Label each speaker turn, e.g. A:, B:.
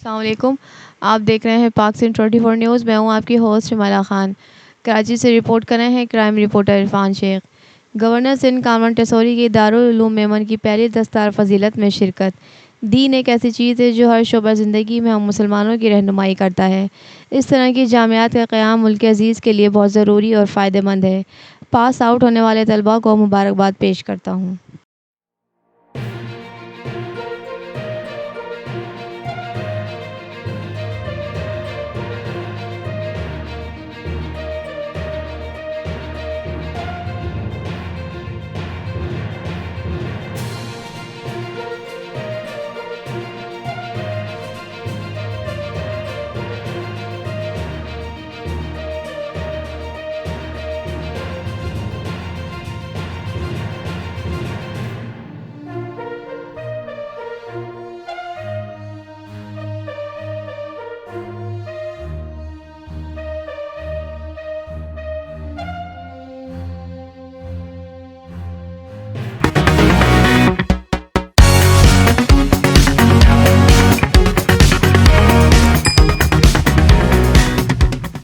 A: अस्सलाम वालेकुम। आप देख रहे हैं पाक सिंध 24 न्यूज़। मैं हूं आपकी होस्ट हिमाला खान। कराची से रिपोर्ट कर रहे हैं crime reporter Irfan Shaikh. Governor Sindh Kamran Tessori की दारुल उलूम मेमन की पहली दस्तार फजीलत में शिरकत। दीन एक ऐसी चीज़ है जो हर शोबा ज़िंदगी में हम मुसलमानों की रहनुमाई करता है। इस तरह की जामियात का क़याम मुल्क अज़ीज़ के लिए बहुत ज़रूरी और फ़ायदेमंद है। पास आउट होने वाले तलबा को मुबारकबाद पेश करता हूँ।